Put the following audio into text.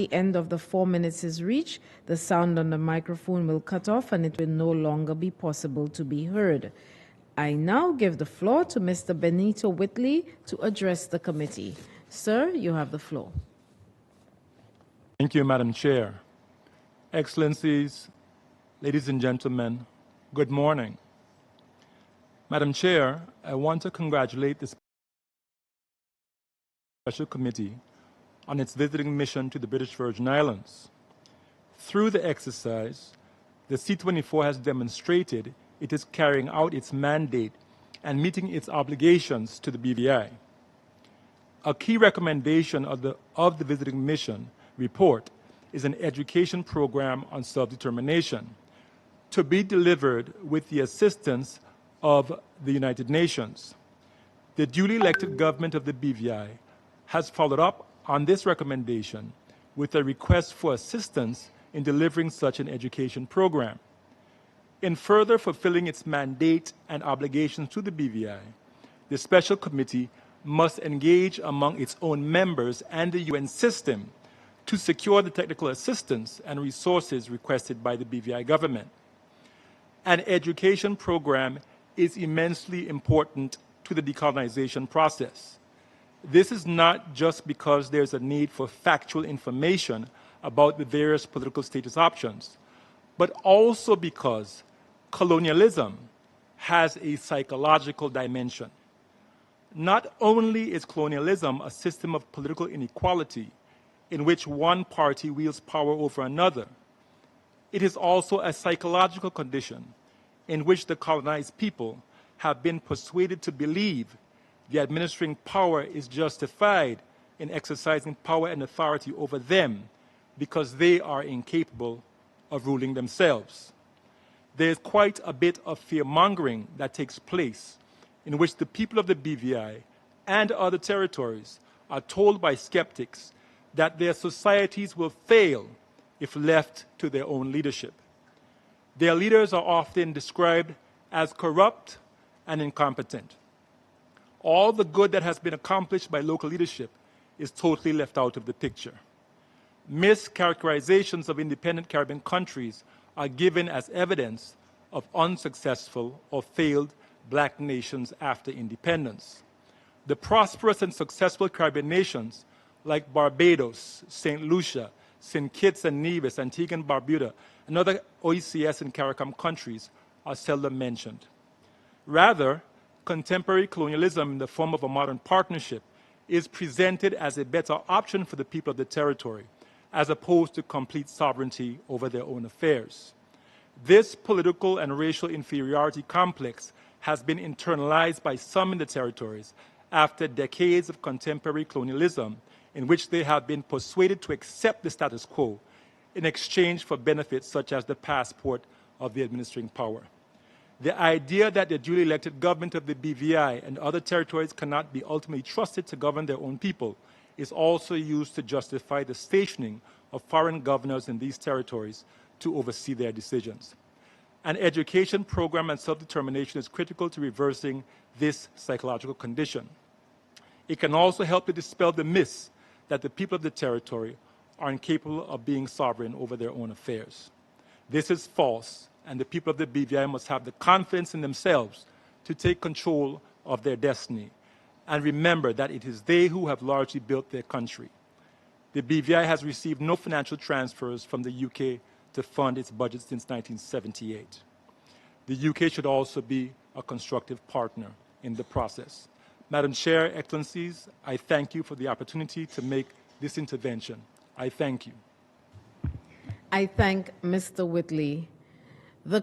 the end of the 4 minutes is reached, the sound on the microphone will cut off and it will no longer be possible to be heard. I now give the floor to Mr. Benito Wheatley to address the committee. Sir, you have the floor. Thank you, Madam Chair. Excellencies, ladies and gentlemen, good morning. Madam Chair, I want to congratulate the Special Committee on its visiting mission to the British Virgin Islands. Through the exercise, the C24 has demonstrated it is carrying out its mandate and meeting its obligations to the BVI. A key recommendation of the visiting mission report is an education program on self-determination to be delivered with the assistance of the United Nations. The duly elected government of the BVI has followed up on this recommendation with a request for assistance in delivering such an education program. In further fulfilling its mandate and obligations to the BVI, the Special Committee must engage among its own members and the UN system to secure the technical assistance and resources requested by the BVI government. An education program is immensely important to the decolonization process. This is not just because there's a need for factual information about the various political status options, but also because colonialism has a psychological dimension. Not only is colonialism a system of political inequality in which one party wields power over another, it is also a psychological condition in which the colonized people have been persuaded to believe the administering power is justified in exercising power and authority over them because they are incapable of ruling themselves. There is quite a bit of fear-mongering that takes place in which the people of the BVI and other territories are told by skeptics that their societies will fail if left to their own leadership. Their leaders are often described as corrupt and incompetent. All the good that has been accomplished by local leadership is totally left out of the picture. Mischaracterizations of independent Caribbean countries are given as evidence of unsuccessful or failed Black nations after independence. The prosperous and successful Caribbean nations like Barbados, St. Lucia, St. Kitts and Nevis, Antigua and Barbuda, and other OECS and CARICOM countries are seldom mentioned. Rather, contemporary colonialism in the form of a modern partnership is presented as a better option for the people of the territory, as opposed to complete sovereignty over their own affairs. This political and racial inferiority complex has been internalized by some in the territories after decades of contemporary colonialism in which they have been persuaded to accept the status quo in exchange for benefits such as the passport of the administering power. The idea that the duly elected government of the BVI and other territories cannot be ultimately trusted to govern their own people is also used to justify the stationing of foreign governors in these territories to oversee their decisions. An education program on self-determination is critical to reversing this psychological condition. It can also help to dispel the myths that the people of the territory are incapable of being sovereign over their own affairs. This is false, and the people of the BVI must have the confidence in themselves to take control of their destiny and remember that it is they who have largely built their country. The BVI has received no financial transfers from the UK to fund its budget since 1978. The UK should also be a constructive partner in the process. Madam Chair, Excellencies, I thank you for the opportunity to make this intervention. I thank you. I thank Mr. Wheatley. The